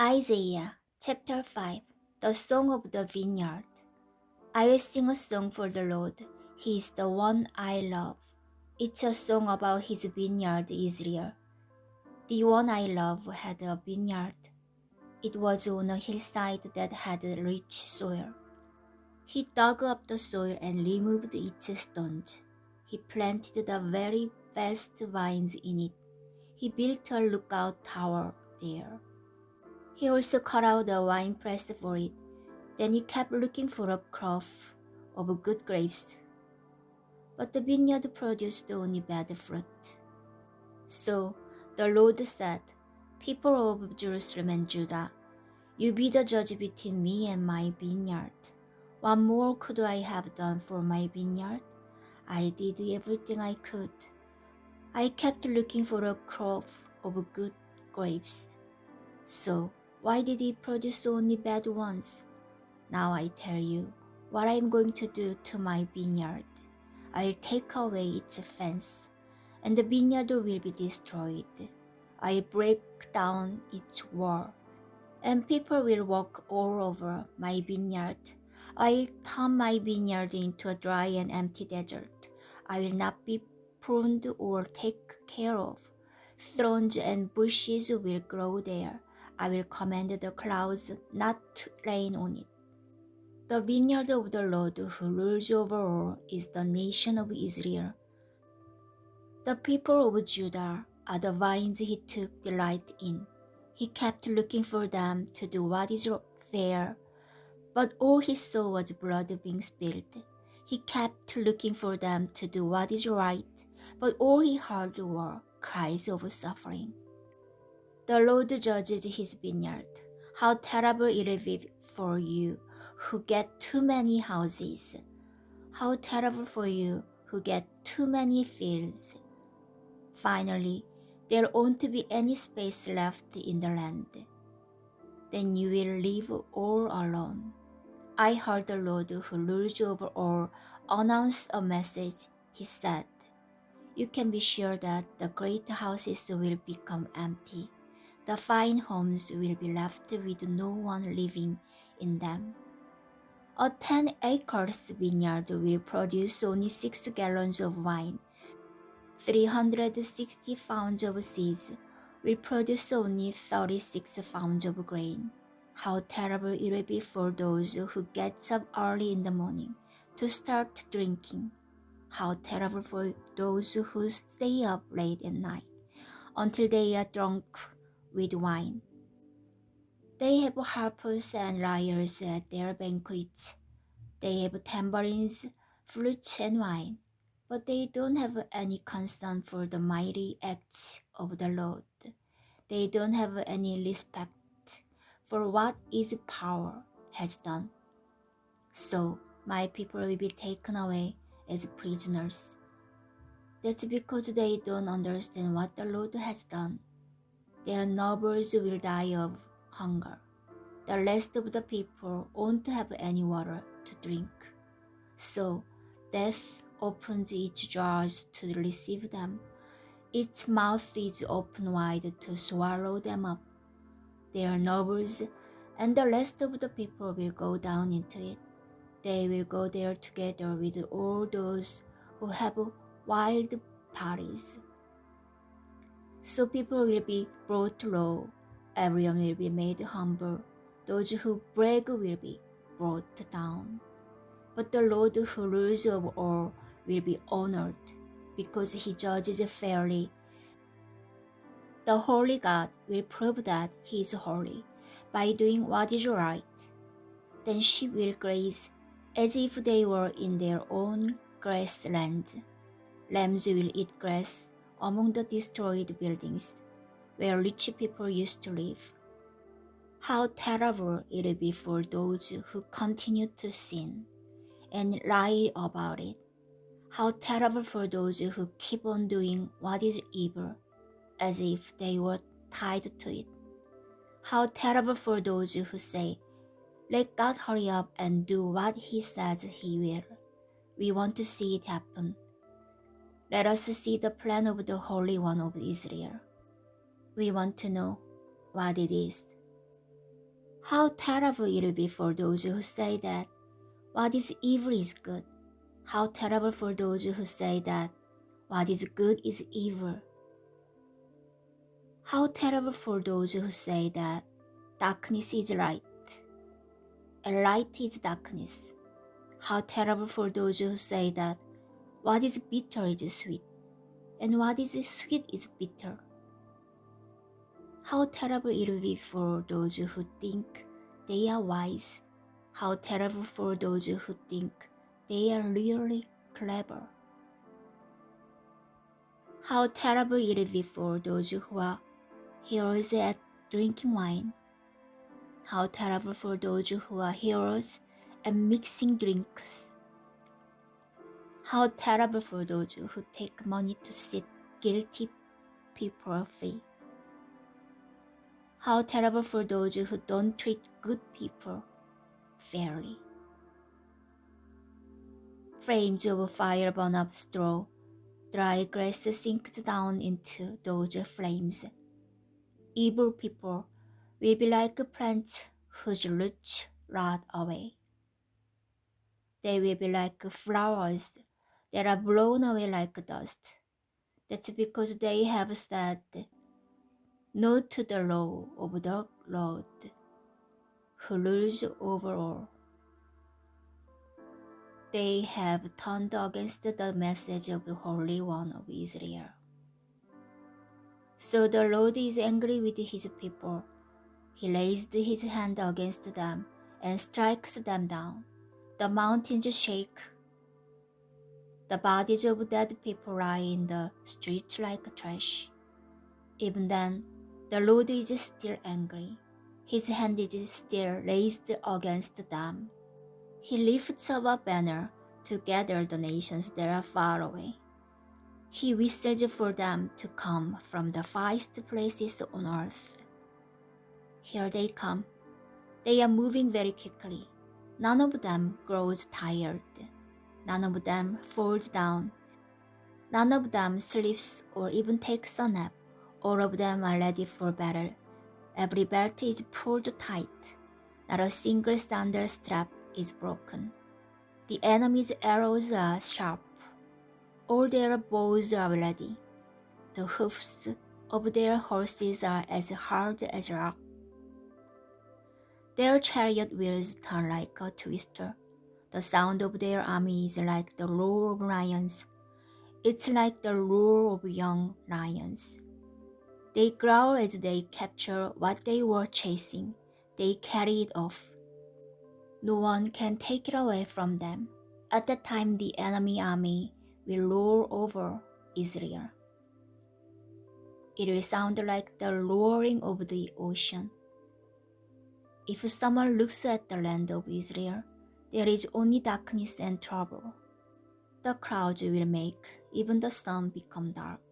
Isaiah chapter 5 The Song of the Vineyard. I will sing a song for the Lord. He is the one I love. It's a song about his vineyard, Israel. The one I love had a vineyard. It was on a hillside that had rich soil. He dug up the soil and removed its stones. He planted the very best vines in it. He built a lookout tower there. He also cut out the winepress for it. Then he kept looking for a crop of good grapes. But the vineyard produced only bad fruit. So the Lord said, People of Jerusalem and Judah, you be the judge between me and my vineyard. What more could I have done for my vineyard? I did everything I could. I kept looking for a crop of good grapes. So why did it produce only bad ones? Now I tell you what I am going to do to my vineyard. I'll take away its fence, and the vineyard will be destroyed. I'll break down its wall, and people will walk all over my vineyard. I'll turn my vineyard into a dry and empty desert. I will not be pruned or taken care of. Thorns and bushes will grow there. I will command the clouds not to rain on it. The vineyard of the Lord who rules over all is the nation of Israel. The people of Judah are the vines he took delight in. He kept looking for them to do what is fair, but all he saw was blood being spilled. He kept looking for them to do what is right, but all he heard were cries of suffering. The Lord judges his vineyard. How terrible it will be for you who get too many houses. How terrible for you who get too many fields. Finally, there won't be any space left in the land. Then you will live all alone. I heard the Lord who rules over all announce a message. He said, You can be sure that the great houses will become empty. The fine homes will be left with no one living in them. A 10 acres vineyard will produce only 6 gallons of wine. 360 pounds of seeds will produce only 36 pounds of grain. How terrible it will be for those who get up early in the morning to start drinking. How terrible for those who stay up late at night until they are drunk with wine. They have harpers and lyres at their banquets. They have tambourines, flutes, and wine, but they don't have any concern for the mighty acts of the Lord. They don't have any respect for what his power has done. So my people will be taken away as prisoners. That's because they don't understand what the Lord has done. Their nobles will die of hunger. The rest of the people won't have any water to drink. So death opens its jaws to receive them. Its mouth is open wide to swallow them up. Their nobles and the rest of the people will go down into it. They will go there together with all those who have wild parties. So people will be brought low, everyone will be made humble, those who brag will be brought down. But the Lord who rules over all will be honored, because he judges fairly. The holy God will prove that he is holy by doing what is right. Then sheep will graze as if they were in their own grassland. Lambs will eat grass among the destroyed buildings where rich people used to live. How terrible it will be for those who continue to sin and lie about it. How terrible for those who keep on doing what is evil as if they were tied to it. How terrible for those who say, Let God hurry up and do what he says he will. We want to see it happen. Let us see the plan of the Holy One of Israel. We want to know what it is. How terrible it will be for those who say that what is evil is good. How terrible for those who say that what is good is evil. How terrible for those who say that darkness is light, and light is darkness. How terrible for those who say that what is bitter is sweet, and what is sweet is bitter. How terrible it will be for those who think they are wise. How terrible for those who think they are really clever. How terrible it will be for those who are heroes at drinking wine. How terrible for those who are heroes at mixing drinks. How terrible for those who take money to set guilty people free. How terrible for those who don't treat good people fairly. Flames of fire burn up straw. Dry grass sinks down into those flames. Evil people will be like plants whose roots rot away. They will be like flowers that are blown away like dust. That's because they have said no to the law of the Lord, who rules over all. They have turned against the message of the Holy One of Israel. So the Lord is angry with his people. He raised his hand against them and strikes them down. The mountains shake. The bodies of dead people lie in the streets like trash. Even then, the Lord is still angry. His hand is still raised against them. He lifts up a banner to gather the nations that are far away. He whistles for them to come from the farthest places on earth. Here they come. They are moving very quickly. None of them grows tired. None of them falls down. None of them sleeps or even takes a nap. All of them are ready for battle. Every belt is pulled tight. Not a single sandal strap is broken. The enemy's arrows are sharp. All their bows are ready. The hoofs of their horses are as hard as rock. Their chariot wheels turn like a twister. The sound of their army is like the roar of lions. It's like the roar of young lions. They growl as they capture what they were chasing. They carry it off. No one can take it away from them. At that time, the enemy army will roar over Israel. It will sound like the roaring of the ocean. If someone looks at the land of Israel, there is only darkness and trouble. The clouds will make even the sun become dark.